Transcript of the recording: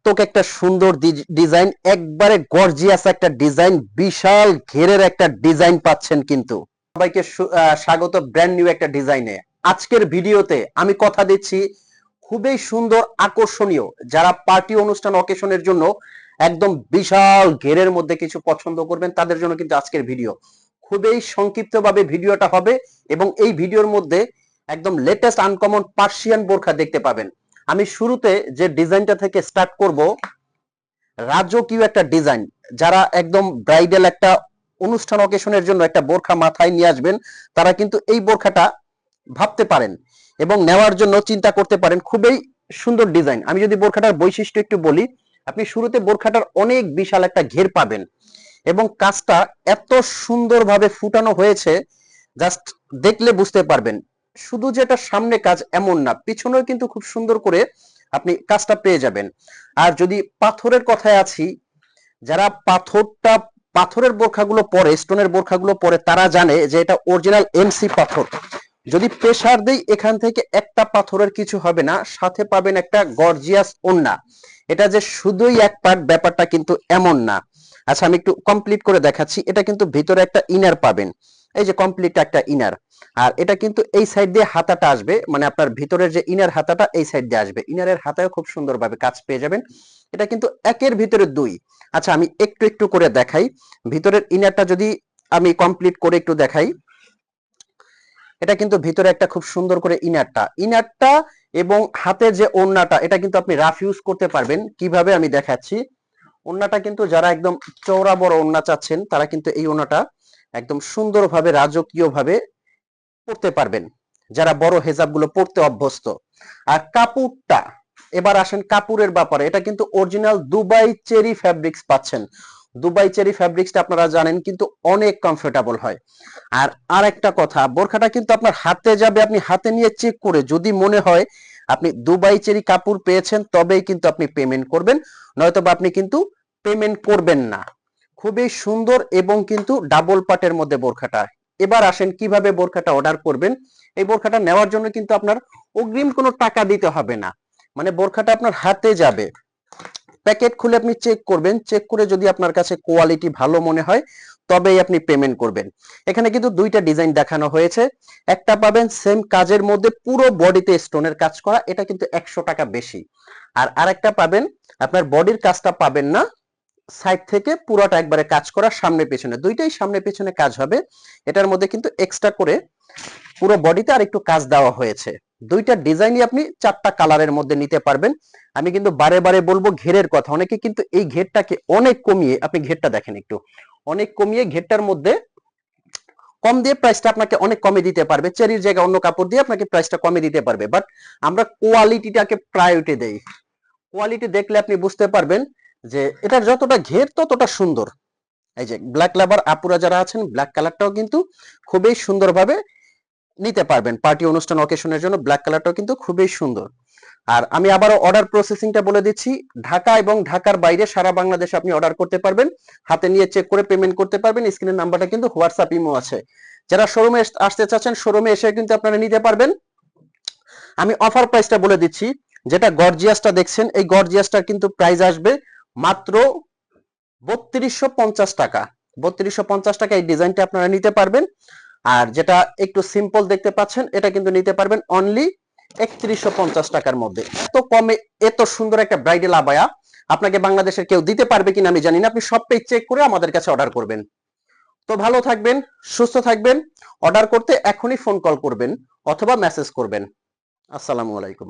মারাত্মক একটা সুন্দর ডিজাইন, একবারে গর্জিয়াস একটা ডিজাইন, বিশাল ঘেরের একটা ডিজাইন পাচ্ছেন কিন্তু। সবাইকে স্বাগত ব্র্যান্ড নিউ একটা ডিজাইনে। আজকের ভিডিওতে আমি কথা দিচ্ছি খুবই সুন্দর আকর্ষণীয়, যারা পার্টি অনুষ্ঠান অকেশনের জন্য একদম বিশাল ঘেরের মধ্যে কিছু পছন্দ করবেন তাদের জন্য কিন্তু আজকের ভিডিও। খুবই সংক্ষিপ্তভাবে ভিডিওটা হবে এবং এই ভিডিওর মধ্যে একদম লেটেস্ট আনকমন পার্সিয়ান বোরখা দেখতে পাবেন। আমি শুরুতে যে ডিজাইনটা থেকে স্টার্ট করব, রাজকীয় একটা ডিজাইন, যারা একদম ব্রাইডাল একটা অনুষ্ঠান অকেশনের জন্য একটা বোরখা মাথায় নিয়ে আসবেন তারা কিন্তু এই বোরখাটা ভাবতে পারেন এবং নেওয়ার জন্য চিন্তা করতে পারেন। খুবই সুন্দর ডিজাইন। আমি যদি বোরখাটার বৈশিষ্ট্য একটু বলি, আপনি শুরুতে বোরখাটার অনেক বিশাল একটা ঘের পাবেন এবং কাজটা এত সুন্দরভাবে ফুটানো হয়েছে, জাস্ট দেখলে বুঝতে পারবেন। শুধু যেটা সামনে কাজ এমন না, পিছনেও কিন্তু খুব সুন্দর করে আপনি কাজটা পেয়ে যাবেন। আর যদি পাথরের কথায় আছি, যারা পাথরের বোরখাগুলো পরে, স্টোনের বোরখাগুলো পরে, তারা জানে যে এটা অরিজিনাল এমসি পাথর। যদি প্রেসার দেই এখান থেকে একটা পাথরের কিছু হবে না, সাথে পাবেন একটা গর্জিয়াস ওড়না। এটা যে শুধুই এক পার্ট, ব্যাপারটা কিন্তু এমন না। আচ্ছা, আমি একটু কমপ্লিট করে দেখাচ্ছি। এটা কিন্তু ভিতরে একটা ইনার পাবেন, এই যে কমপ্লিট একটা ইনার। আর এটা কিন্তু এই সাইড দিয়ে হাতাটা আসবে, মানে আপনার ভিতরের যে ইনার হাতাটা এই সাইড দিয়ে আসবে। ইনারের হাতায় খুব সুন্দরভাবে কাজ পেয়ে যাবেন। এটা কিন্তু একের ভিতরে দুই। আচ্ছা, আমি একটু একটু করে দেখাই। ভিতরের ইনারটা যদি আমি কমপ্লিট করে একটু দেখাই, এটা কিন্তু ভিতরে একটা খুব সুন্দর করে ইনারটা এবং হাতের যে ওড়নাটা, এটা কিন্তু আপনি রাফ ইউজ করতে পারবেন। কিভাবে আমি দেখাচ্ছি। ওড়নাটা কিন্তু যারা একদম চওড়া বড় ওড়না চাচ্ছেন তারা কিন্তু এই ওড়নাটা একদম সুন্দরভাবে রাজকীয় ভাবে পড়তে পারবেন, যারা বড় হেজাব গুলো পড়তে অভ্যস্ত। আর কাপড়টা, এবার আসেন কাপড়ের ব্যাপারে। এটা কিন্তু অরিজিনাল দুবাই চেরি ফ্যাব্রিক্স পাচ্ছেন। দুবাই চেরি ফ্যাব্রিক্সটা আপনারা জানেন কিন্তু অনেক কমফোর্টেবল হয়। আর আরেকটা কথা, বোরখাটা কিন্তু আপনার হাতে যাবে, আপনি হাতে নিয়ে চেক করে যদি মনে হয় আপনি দুবাই চেরি কাপড় পেয়েছেন তবেই কিন্তু আপনি পেমেন্ট করবেন, নয়তো বা আপনি কিন্তু পেমেন্ট করবেন না। খুবই সুন্দর এবং কিন্তু ডাবল পাটের মধ্যে বোরখাটা। এবার আসেন কিভাবে বোরখাটা অর্ডার করবেন। এই বোরখাটা নেওয়ার জন্য কিন্তু আপনার অগ্রিম কোনো টাকা দিতে হবে না, মানে বোরখাটা আপনার হাতে যাবে। প্যাকেট খুলে আপনি চেক করবেন, চেক করে যদি আপনার কাছে কোয়ালিটি ভালো মনে হয় তবেই আপনি পেমেন্ট করবেন। এখানে কিন্তু দুইটা ডিজাইন দেখানো হয়েছে। একটা পাবেন সেম কাজের মধ্যে পুরো বডিতে স্টোনের কাজ করা, এটা কিন্তু 100 টাকা বেশি। আর আরেকটা পাবেন আপনার বডির কাজটা পাবেন না, সাইড থেকে পুরোটা একবারে কাজ করা, সামনে পেছনে দুইটাই সামনে পেছনে কাজ হবে। এটার মধ্যে কিন্তু এক্সট্রা করে পুরো বডিতে আর একটু কাজ দেওয়া হয়েছে। দুইটা ডিজাইনই আপনি 4টা কালারের মধ্যে নিতে পারবেন। আমি কিন্তু বারে বারে বলবো ঘেরের কথা, অনেকে কিন্তু এই ঘেরটাকে অনেক কমিয়ে, আপনি ঘেরটা দেখেন একটু, অনেক কমিয়ে ঘেরটার মধ্যে কম দিয়ে প্রাইসটা আপনাকে অনেক কমে দিতে পারবে, চেরির জায়গায় অন্য কাপড় দিয়ে আপনাকে প্রাইসটা কমে দিতে পারবে। বাট আমরা কোয়ালিটিটাকে প্রায়োরিটি দেই। কোয়ালিটি দেখলে আপনি বুঝতে পারবেন যে এটার যতটা ঘের ততটা সুন্দর। এই যে ব্ল্যাক লাভার আপুরা যারা আছেন, ব্ল্যাক কালারটাও কিন্তু খুবই সুন্দরভাবে নিতে পারবেন। পার্টি অনুষ্ঠান অকেশনের জন্য ব্ল্যাক কালারটাও কিন্তু খুবই সুন্দর। আর আমি আবারও অর্ডার প্রসেসিংটা বলে দিচ্ছি। ঢাকা এবং ঢাকার বাইরে সারা বাংলাদেশে আপনি অর্ডার করতে পারবেন, হাতে নিয়ে চেক করে পেমেন্ট করতে পারবেন। স্ক্রিনের নাম্বারটা কিন্তু হোয়াটসঅ্যাপ ইমো আছে। যারা শোরুমে আসতে চাচ্ছেন শোরুমে এসে কিন্তু আপনারা নিতে পারবেন। আমি অফার প্রাইসটা বলে দিচ্ছি। যেটা গর্জিয়াসটা দেখছেন, এই গর্জিয়াসটার কিন্তু প্রাইস আসবে মাত্র 3250 টাকা। 3250 টাকা এই ডিজাইনটা আপনারা নিতে পারবেন। আর যেটা একটু সিম্পল দেখতে পাচ্ছেন এটা কিন্তু নিতে পারবেন অনলি 3150 টাকার মধ্যে। এত কমে এত সুন্দর একটা ব্রাইডাল আবায়া আপনাকে বাংলাদেশের কেউ দিতে পারবে কিনা আমি জানি না। আপনি সব পেজ চেক করে আমাদের কাছে অর্ডার করবেন। তো ভালো থাকবেন, সুস্থ থাকবেন। অর্ডার করতে এখনই ফোন কল করবেন অথবা মেসেজ করবেন। আসসালামু আলাইকুম।